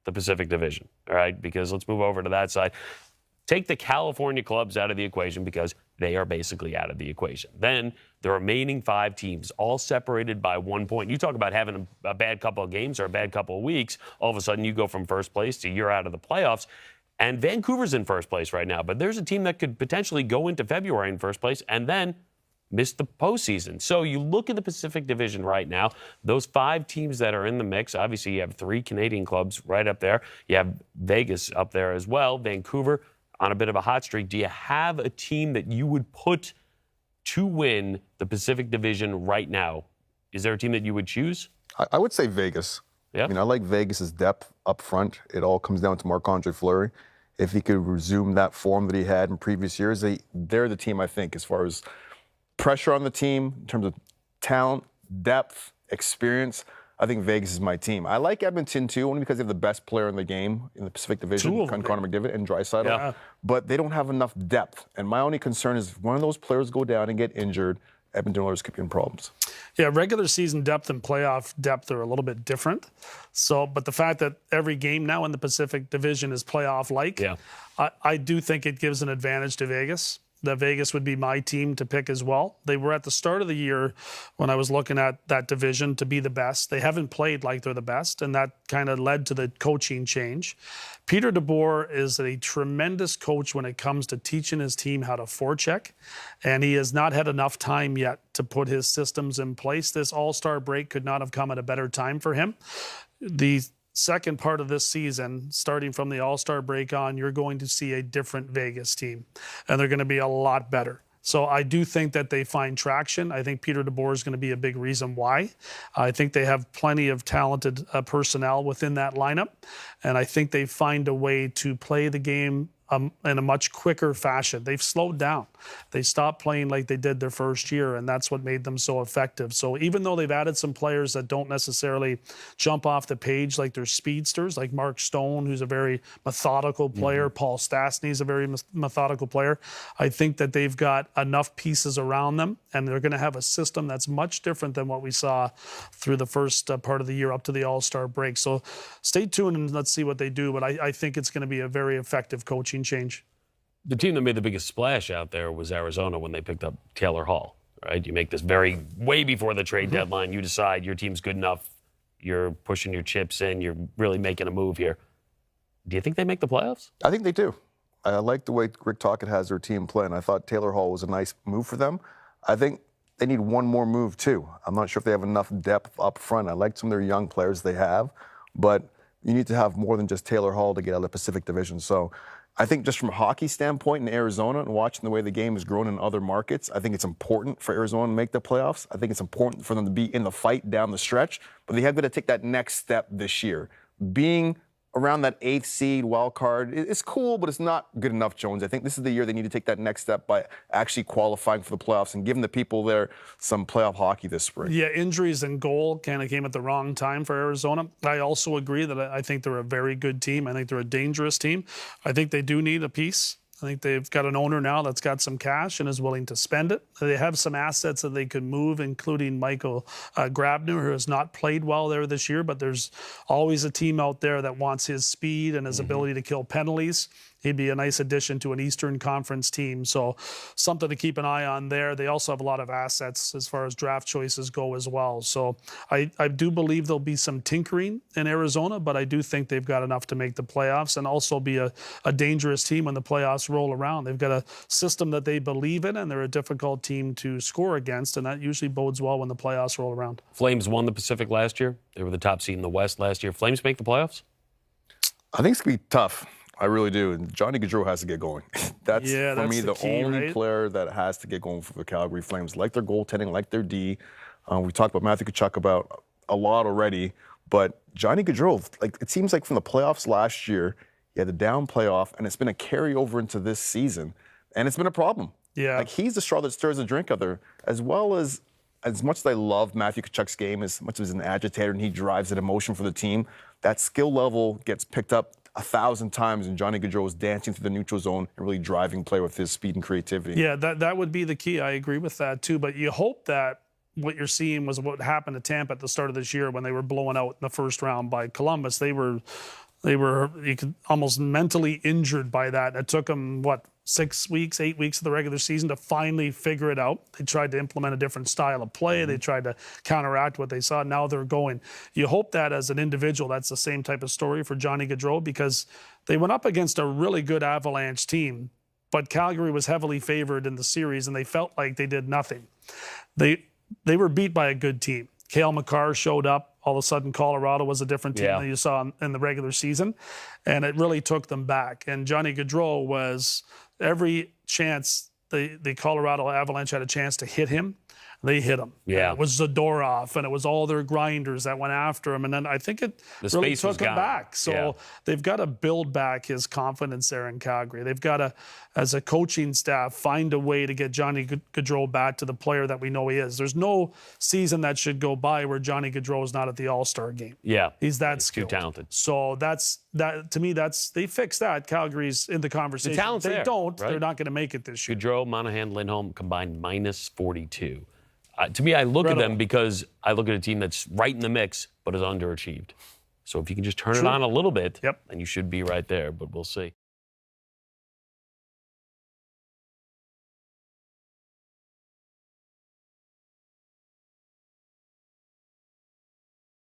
the Pacific Division, all right? Because let's move over to that side. Take the California clubs out of the equation because they are basically out of the equation. Then the remaining 5 teams, all separated by 1 point. You talk about having a bad couple of games or a bad couple of weeks, all of a sudden you go from first place to you're out of the playoffs. And Vancouver's in first place right now, but there's a team that could potentially go into February in first place and then miss the postseason. So you look at the Pacific Division right now, those 5 teams that are in the mix, obviously you have 3 Canadian clubs right up there. You have Vegas up there as well, Vancouver on a bit of a hot streak. Do you have a team that you would put to win the Pacific Division right now? Is there a team that you would choose? I would say Vegas. Yeah. I mean, I like Vegas's depth up front. It all comes down to Marc-Andre Fleury. If he could resume that form that he had in previous years, they're the team, I think, as far as pressure on the team, in terms of talent, depth, experience. I think Vegas is my team. I like Edmonton, too, only because they have the best player in the game in the Pacific Division, Connor McDavid and Draisaitl. Yeah. But they don't have enough depth. And my only concern is if one of those players go down and get injured, Edmonton Oilers could be in problems. Yeah, regular season depth and playoff depth are a little bit different. So, but the fact that every game now in the Pacific Division is playoff-like, I do think it gives an advantage to Vegas. That Vegas would be my team to pick as well. They were at the start of the year when I was looking at that division to be the best. They haven't played like they're the best, and that kind of led to the coaching change. Peter DeBoer is a tremendous coach when it comes to teaching his team how to forecheck, and he has not had enough time yet to put his systems in place. This All-Star break could not have come at a better time for him. The second part of this season, starting from the All-Star break on, you're going to see a different Vegas team, and they're going to be a lot better. So I do think that they find traction. I think Peter DeBoer is going to be a big reason why. I think they have plenty of talented personnel within that lineup, and I think they find a way to play the game in a much quicker fashion. They've slowed down. They stopped playing like they did their first year, and that's what made them so effective. So even though they've added some players that don't necessarily jump off the page like they're speedsters, like Mark Stone, who's a very methodical player, Paul Stastny's a very methodical player, I think that they've got enough pieces around them, and they're going to have a system that's much different than what we saw through the first part of the year up to the All-Star break. So stay tuned and let's see what they do, but I think it's going to be a very effective coaching change. The team that made the biggest splash out there was Arizona when they picked up Taylor Hall, right? You make this way before the trade deadline. You decide your team's good enough. You're pushing your chips in. You're really making a move here. Do you think they make the playoffs? I think they do. I like the way Rick Tocchet has their team playing. I thought Taylor Hall was a nice move for them. I think they need one more move, too. I'm not sure if they have enough depth up front. I like some of their young players they have, but you need to have more than just Taylor Hall to get out of the Pacific Division. So I think just from a hockey standpoint in Arizona and watching the way the game has grown in other markets, I think it's important for Arizona to make the playoffs. I think it's important for them to be in the fight down the stretch, but they have got to take that next step this year. Being around that 8th seed wild card, it's cool, but it's not good enough, Jones. I think this is the year they need to take that next step by actually qualifying for the playoffs and giving the people there some playoff hockey this spring. Yeah, injuries and goal kind of came at the wrong time for Arizona. I also agree that I think they're a very good team. I think they're a dangerous team. I think they do need a piece. I think they've got an owner now that's got some cash and is willing to spend it. They have some assets that they could move, including Michael Grabner, who has not played well there this year, but there's always a team out there that wants his speed and his ability to kill penalties. He'd be a nice addition to an Eastern Conference team. So something to keep an eye on there. They also have a lot of assets as far as draft choices go as well. So I do believe there'll be some tinkering in Arizona, but I do think they've got enough to make the playoffs and also be a dangerous team when the playoffs roll around. They've got a system that they believe in, and they're a difficult team to score against, and that usually bodes well when the playoffs roll around. Flames won the Pacific last year. They were the top seed in the West last year. Flames make the playoffs? I think it's going to be tough. I really do. And Johnny Gaudreau has to get going. That's, for me, the key, only right? player that has to get going for the Calgary Flames. Like their goaltending, like their D. We talked about Matthew Tkachuk about a lot already. But Johnny Gaudreau, it seems like from the playoffs last year, he had the down playoff, and it's been a carryover into this season. And it's been a problem. Yeah. He's the straw that stirs the drink out there, as much as I love Matthew Tkachuk's game, as much as he's an agitator and he drives that emotion for the team, that skill level gets picked up 1,000 times, and Johnny Gaudreau is dancing through the neutral zone and really driving play with his speed and creativity. Yeah, that would be the key. I agree with that too. But you hope that what you're seeing was what happened to Tampa at the start of this year when they were blown out in the first round by Columbus. They were They were almost mentally injured by that. It took them, 6 weeks, 8 weeks of the regular season to finally figure it out. They tried to implement a different style of play. They tried to counteract what they saw. Now they're going. You hope that as an individual, that's the same type of story for Johnny Gaudreau, because they went up against a really good Avalanche team, but Calgary was heavily favored in the series, and they felt like they did nothing. They were beat by a good team. Cale Makar showed up. All of a sudden, Colorado was a different team than you saw in the regular season, and it really took them back. And Johnny Gaudreau was every chance the Colorado Avalanche had a chance to hit him, they hit him. Yeah. And it was Zadorov, and it was all their grinders that went after him. And then I think it really took him back. So they've got to build back his confidence there in Calgary. They've got to, as a coaching staff, find a way to get Johnny Gaudreau back to the player that we know he is. There's no season that should go by where Johnny Gaudreau is not at the All-Star game. Yeah. He's that skilled. Too talented. So to me, they fixed that. Calgary's in the conversation. The talent's they there, don't. right? They're not going to make it this year. Gaudreau, Monahan, Lindholm combined -42. To me, I look at them because I look at a team that's right in the mix, but is underachieved. So if you can just turn it on a little bit, then you should be right there, but we'll see.